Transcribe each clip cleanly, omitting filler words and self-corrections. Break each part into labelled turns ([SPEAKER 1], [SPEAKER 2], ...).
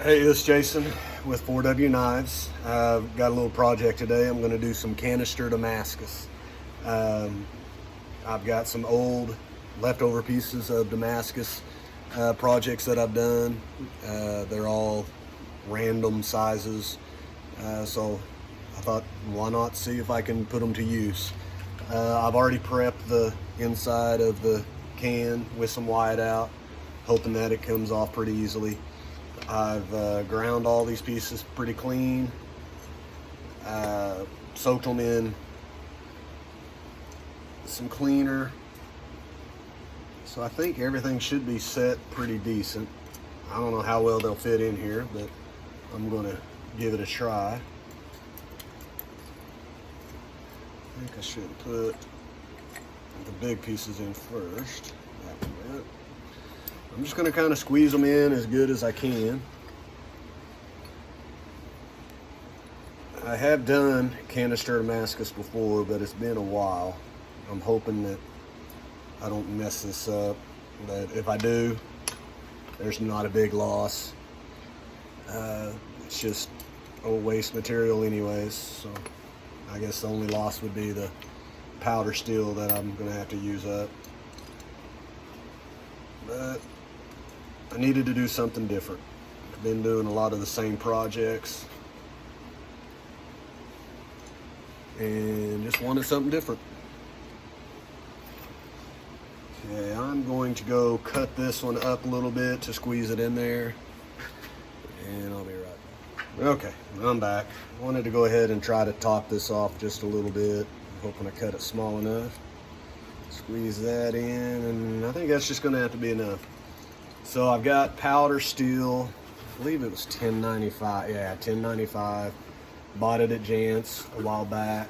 [SPEAKER 1] Hey, this is Jason with 4W Knives. I've got a little project today. I'm going to do some Canister Damascus. Um, I've got some old leftover pieces of Damascus projects that I've done. They're all random sizes, so I thought, why not see if I can put them to use. I've already prepped the inside of the can with some whiteout, hoping that it comes off pretty easily. I've ground all these pieces pretty clean, soaked them in some cleaner, so I think everything should be set pretty decent. I don't know how well they'll fit in here, but I'm going to give it a try. I think I should put the big pieces in first. I'm just going to kind of squeeze them in as good as I can. I have done Canister Damascus before, but it's been a while. I'm hoping that I don't mess this up, but if I do, there's not a big loss. It's just old waste material anyways, so I guess the only loss would be the powder steel that I'm going to have to use up. But I needed to do something different. I've been doing a lot of the same projects and just wanted something different. Okay, I'm going to go cut this one up a little bit to squeeze it in there, and I'll be right back. Okay, I'm back. I wanted to go ahead and try to top this off just a little bit. I'm hoping I cut it small enough. Squeeze that in, and I think that's just going to have to be enough. So I've got powder steel. I believe it was $10.95. Yeah, $10.95. Bought it at Jant's a while back.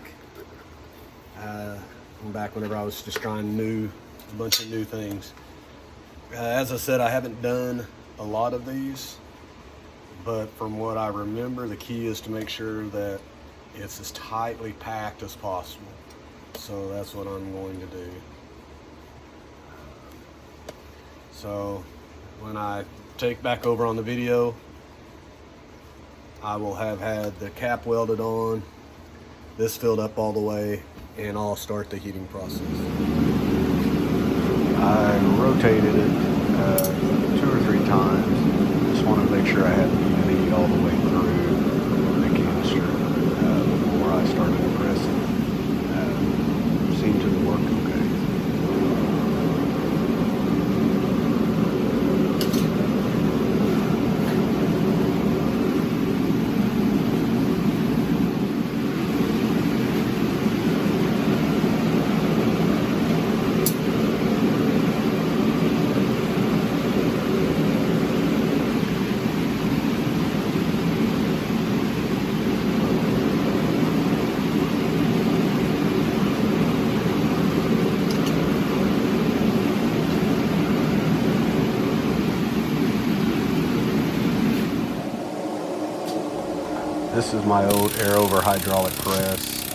[SPEAKER 1] Back whenever I was just trying a bunch of new things. As I said, I haven't done a lot of these, but from what I remember, the key is to make sure that it's as tightly packed as possible. So that's what I'm going to do. So when I take back over on the video, I will have had the cap welded on, this filled up all the way, and I'll start the heating process. I rotated it 2 or 3 times. Just wanted to make sure I had the heat all the way through the canister before I started pressing. Seemed to work okay. This is my old air over hydraulic press.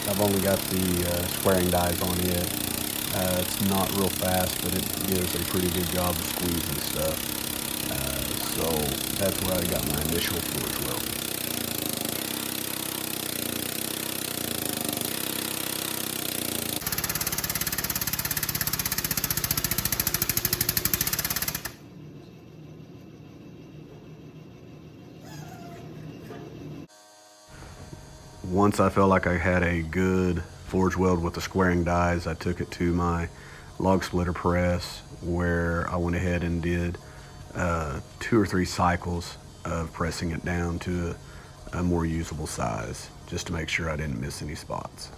[SPEAKER 1] I've only got the squaring dies on it. It's not real fast, but it gives a pretty good job of squeezing stuff. So that's where I got my initial forge weld. Once I felt like I had a good forge weld with the squaring dies, I took it to my log splitter press, where I went ahead and did 2 or 3 cycles of pressing it down to a more usable size, just to make sure I didn't miss any spots.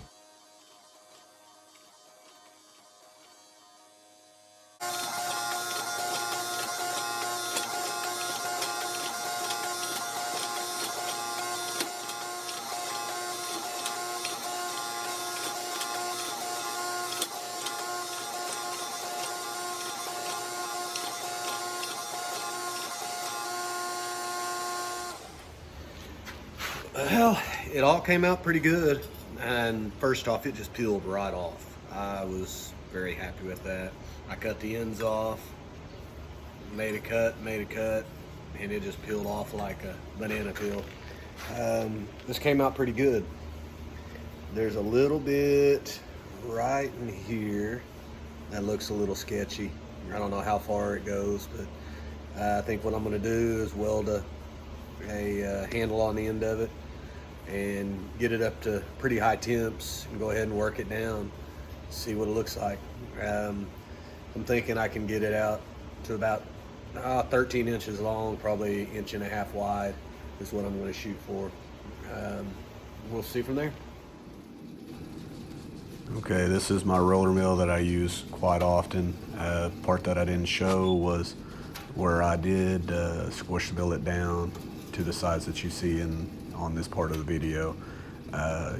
[SPEAKER 1] Well, it all came out pretty good, and first off, it just peeled right off. I was very happy with that. I cut the ends off, made a cut, and it just peeled off like a banana peel. This came out pretty good. There's a little bit right in here that looks a little sketchy. I don't know how far it goes, but I think what I'm going to do is weld a handle on the end of it and get it up to pretty high temps and go ahead and work it down, see what it looks like. I'm thinking I can get it out to about 13 inches long, probably 1.5 inches wide is what I'm going to shoot for. We'll see from there. Okay, this is my roller mill that I use quite often. Part that I didn't show was where I did squish the billet down to the size that you see on this part of the video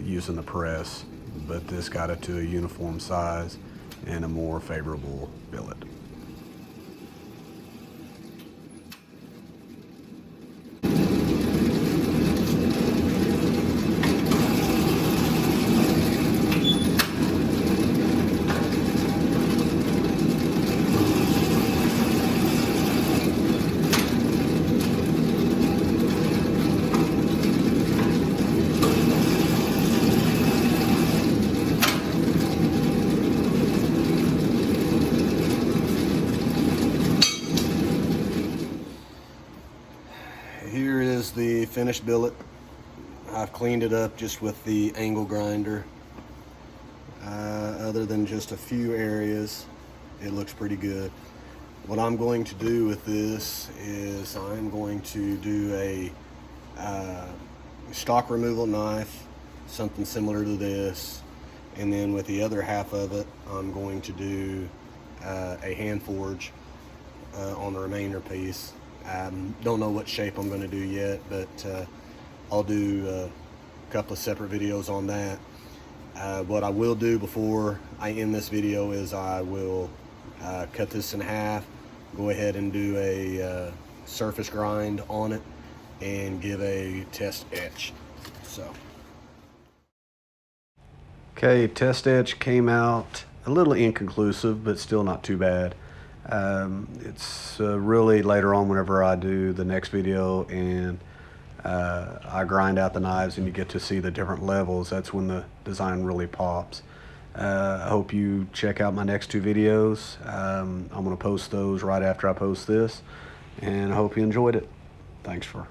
[SPEAKER 1] using the press, but this got it to a uniform size and a more favorable billet. Here is the finished billet. I've cleaned it up just with the angle grinder. Other than just a few areas, it looks pretty good. What I'm going to do with this is I'm going to do a stock removal knife, something similar to this, and then with the other half of it, I'm going to do a hand forge on the remainder piece. Don't know what shape I'm going to do yet, but I'll do a couple of separate videos on that. What I will do before I end this video is I will cut this in half, go ahead and do a surface grind on it, and give a test etch. Okay, test etch came out a little inconclusive, but still not too bad. It's really later on whenever I do the next video and I grind out the knives and you get to see the different levels. That's when the design really pops. I hope you check out my next two videos. I'm going to post those right after I post this, and I hope you enjoyed it. Thanks for